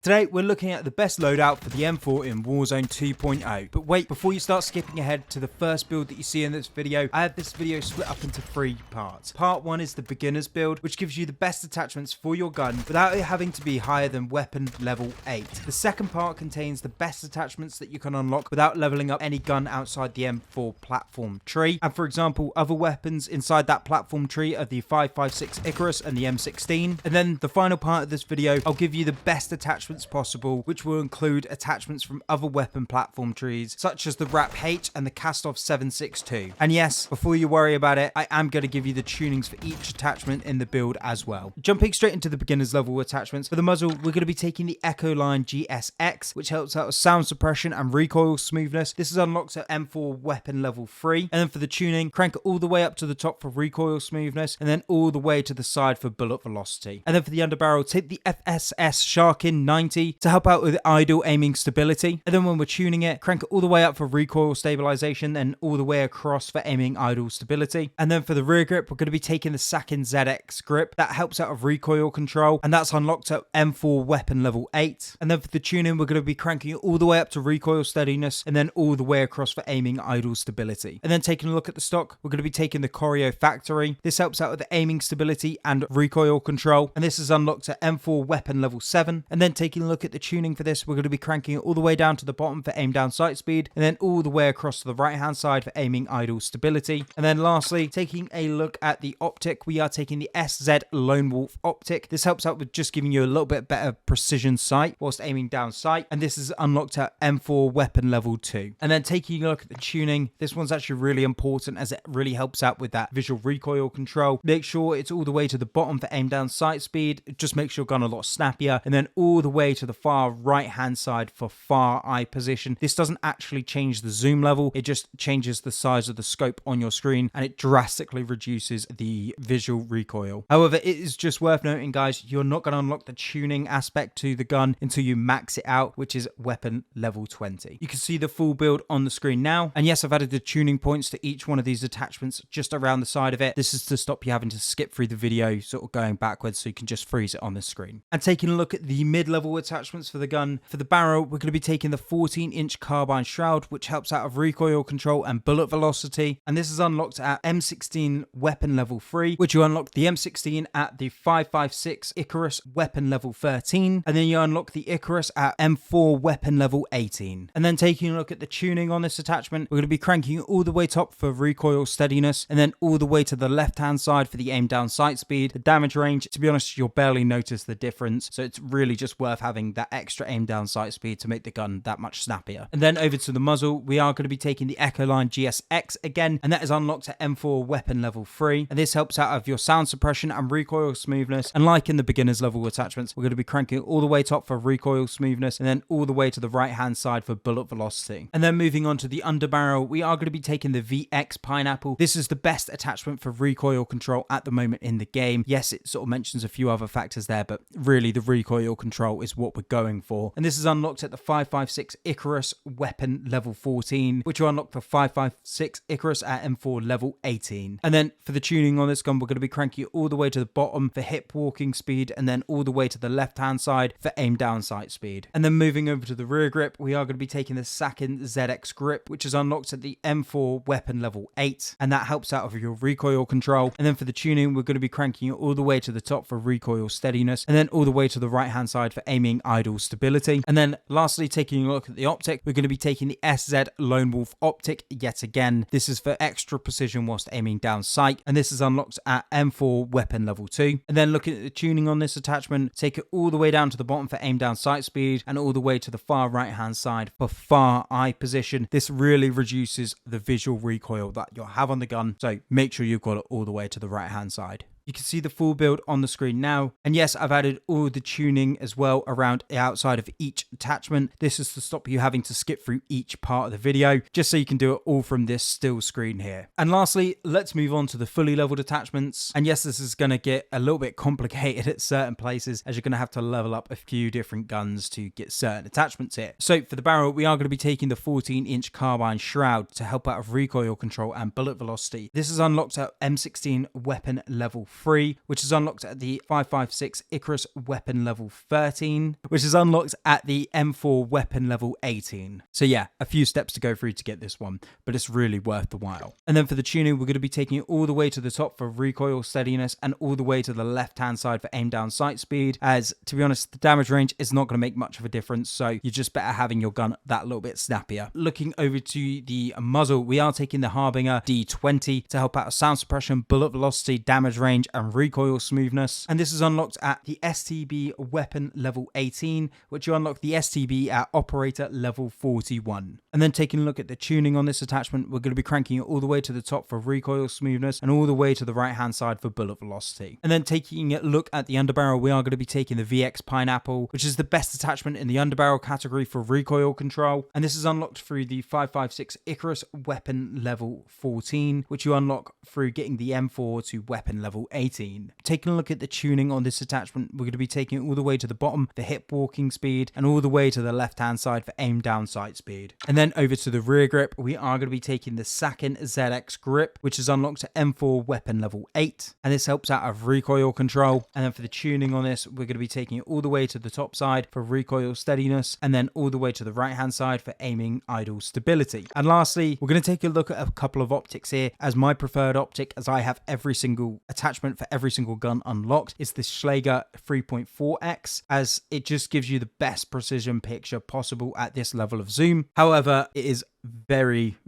Today we're looking at the best loadout for the M4 in Warzone 2.0. But wait, before you start skipping ahead to the first build that you see in this video, I have this video split up into 3 parts. Part 1 is the beginner's build, which gives you the best attachments for your gun without it having to be higher than weapon level 8. The second part contains the best attachments that you can unlock without leveling up any gun outside the M4 platform tree. And for example, other weapons inside that platform tree are the 5.56 Icarus and the M16. And then the final part of this video, I'll give you the best attachments possible, which will include attachments from other weapon platform trees such as the Wrap H and the Cast-Off 7.62. And yes, before you worry about it, I am going to give you the tunings for each attachment in the build as well. Jumping straight into the beginner's level attachments, for the muzzle we're going to be taking the Echo Line GSX, which helps out with sound suppression and recoil smoothness. This is unlocked at M4 weapon level 3. And then for the tuning, crank it all the way up to the top for recoil smoothness and then all the way to the side for bullet velocity. And then for the underbarrel, take the FSS Sharkin 90 to help out with idle aiming stability. And then when we're tuning it, crank it all the way up for recoil stabilization and all the way across for aiming idle stability. And then for the rear grip, we're going to be taking the Sakin ZX grip. That helps out with recoil control, and that's unlocked at M4 weapon level 8. And then for the tuning, we're going to be cranking it all the way up to recoil steadiness and then all the way across for aiming idle stability. And then taking a look at the stock, we're going to be taking the Choreo Factory. This helps out with the aiming stability and recoil control, and this is unlocked at M4 weapon level 7. And then taking a look at the tuning for this, we're going to be cranking it all the way down to the bottom for aim down sight speed, and then all the way across to the right hand side for aiming idle stability. And then lastly, taking a look at the optic, we are taking the SZ Lone Wolf optic. This helps out with just giving you a little bit better precision sight whilst aiming down sight, and this is unlocked at M4 weapon level 2. And then taking a look at the tuning, this one's actually really important as it really helps out with that visual recoil control. Make sure it's all the way to the bottom for aim down sight speed, it just makes your gun a lot snappier, and then all the way to the far right hand side for far eye position. This doesn't actually change the zoom level, it just changes the size of the scope on your screen and it drastically reduces the visual recoil. However, it is just worth noting, guys, you're not going to unlock the tuning aspect to the gun until you max it out, which is weapon level 20. You can see the full build on the screen now, and yes, I've added the tuning points to each one of these attachments just around the side of it. This is to stop you having to skip through the video sort of going backwards, so you can just freeze it on the screen. And taking a look at the mid-level attachments for the gun, for the barrel we're going to be taking the 14-inch carbine shroud, which helps out of recoil control and bullet velocity, and this is unlocked at M16 weapon level 3, which you unlock the M16 at the 5.56 Icarus weapon level 13, and then you unlock the Icarus at M4 weapon level 18. And then taking a look at the tuning on this attachment, we're going to be cranking it all the way top for recoil steadiness and then all the way to the left hand side for the aim down sight speed. The damage range, to be honest, you'll barely notice the difference, so it's really just worth having that extra aim down sight speed to make the gun that much snappier. And then over to the muzzle, we are going to be taking the Echo Line GSX again, and that is unlocked at M4 weapon level 3, and this helps out of your sound suppression and recoil smoothness. And like in the beginners level attachments, we're going to be cranking it all the way top for recoil smoothness and then all the way to the right hand side for bullet velocity. And then moving on to the underbarrel, we are going to be taking the VX Pineapple. This is the best attachment for recoil control at the moment in the game. Yes, it sort of mentions a few other factors there, but really the recoil control is what we're going for. And this is unlocked at the 5.56 Icarus weapon level 14, which will unlock the 5.56 Icarus at M4 level 18. And then for the tuning on this gun, we're going to be cranking it all the way to the bottom for hip walking speed and then all the way to the left hand side for aim down sight speed. And then moving over to the rear grip, we are going to be taking the Sakin ZX grip, which is unlocked at the M4 weapon level 8, and that helps out of your recoil control. And then for the tuning, we're going to be cranking it all the way to the top for recoil steadiness and then all the way to the right hand side for aiming idle stability. And then lastly, taking a look at the optic, we're going to be taking the SZ Lone Wolf optic yet again. This is for extra precision whilst aiming down sight, and this is unlocked at M4 weapon level 2. And then looking at the tuning on this attachment, take it all the way down to the bottom for aim down sight speed and all the way to the far right hand side for far eye position. This really reduces the visual recoil that you'll have on the gun, so make sure you've got it all the way to the right hand side. You can see the full build on the screen now. And yes, I've added all the tuning as well around the outside of each attachment. This is to stop you having to skip through each part of the video, just so you can do it all from this still screen here. And lastly, let's move on to the fully leveled attachments. And yes, this is going to get a little bit complicated at certain places, as you're going to have to level up a few different guns to get certain attachments here. So for the barrel, we are going to be taking the 14-inch carbine shroud to help out with recoil control and bullet velocity. This is unlocked at M16 weapon level 3, which is unlocked at the 5.56 Icarus weapon level 13, which is unlocked at the M4 weapon level 18. So yeah, a few steps to go through to get this one, but it's really worth the while. And then for the tuning, we're going to be taking it all the way to the top for recoil steadiness and all the way to the left-hand side for aim down sight speed, as to be honest, the damage range is not going to make much of a difference, so you're just better having your gun that little bit snappier. Looking over to the muzzle, we are taking the Harbinger D20 to help out with sound suppression, bullet velocity, damage range, and recoil smoothness. And this is unlocked at the STB weapon level 18, which you unlock the STB at operator level 41. And then taking a look at the tuning on this attachment, we're going to be cranking it all the way to the top for recoil smoothness and all the way to the right hand side for bullet velocity. And then taking a look at the underbarrel, we are going to be taking the VX Pineapple, which is the best attachment in the underbarrel category for recoil control. And this is unlocked through the 5.56 Icarus weapon level 14, which you unlock through getting the M4 to weapon level 18. Taking a look at the tuning on this attachment, we're going to be taking it all the way to the bottom for hip walking speed and all the way to the left hand side for aim down sight speed. And then over to the rear grip, we are going to be taking the Sakin ZX grip, which is unlocked at M4 weapon level 8, and this helps out of recoil control. And then for the tuning on this, we're going to be taking it all the way to the top side for recoil steadiness and then all the way to the right hand side for aiming idle stability. And lastly, we're going to take a look at a couple of optics here, as my preferred optic, as I have every single attachment for every single gun unlocked, is the Schlager 3.4x, as it just gives you the best precision picture possible at this level of zoom. However, it is very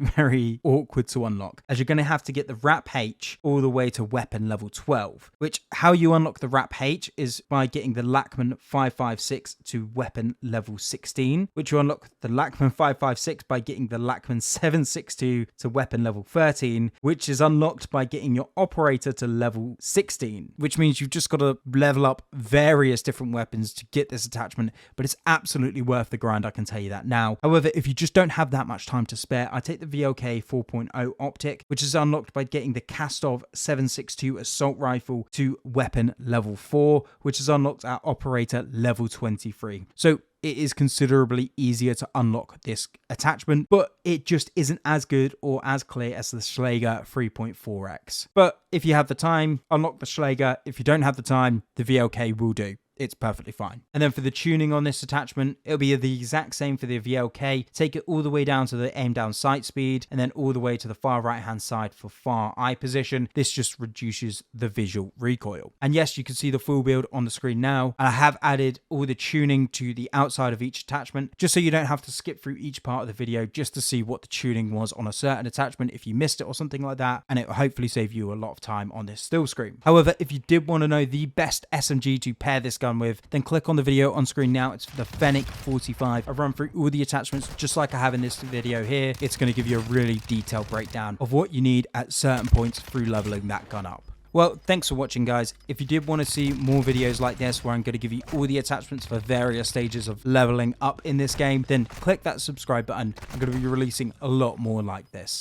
awkward to unlock, as you're going to have to get the Wrap H all the way to weapon level 12, which how you unlock the Wrap H is by getting the Lachmann 5.56 to weapon level 16, which you unlock the Lachmann 5.56 by getting the Lachmann 7.62 to weapon level 13, which is unlocked by getting your operator to level 16, which means you've just got to level up various different weapons to get this attachment, but it's absolutely worth the grind, I can tell you that now. However, if you just don't have that much time to spare, I take the VLK 4.0 optic, which is unlocked by getting the Kastov 7.62 assault rifle to weapon level 4, which is unlocked at operator level 23. So it is considerably easier to unlock this attachment, but it just isn't as good or as clear as the Schlager 3.4x. But if you have the time, unlock the Schlager. If you don't have the time, the VLK will do. It's perfectly fine. And then for the tuning on this attachment, it'll be the exact same for the VLK. Take it all the way down to the aim down sight speed and then all the way to the far right hand side for far eye position. This just reduces the visual recoil. And yes, you can see the full build on the screen now. And I have added all the tuning to the outside of each attachment, just so you don't have to skip through each part of the video just to see what the tuning was on a certain attachment if you missed it or something like that. And it will hopefully save you a lot of time on this still screen. However, if you did want to know the best SMG to pair this gun with, then click on the video on screen now. It's the Fennec 45. I run through all the attachments just like I have in this video here. It's going to give you a really detailed breakdown of what you need at certain points through leveling that gun up. Well, thanks for watching, guys. If you did want to see more videos like this where I'm going to give you all the attachments for various stages of leveling up in this game, then click that subscribe button. I'm going to be releasing a lot more like this.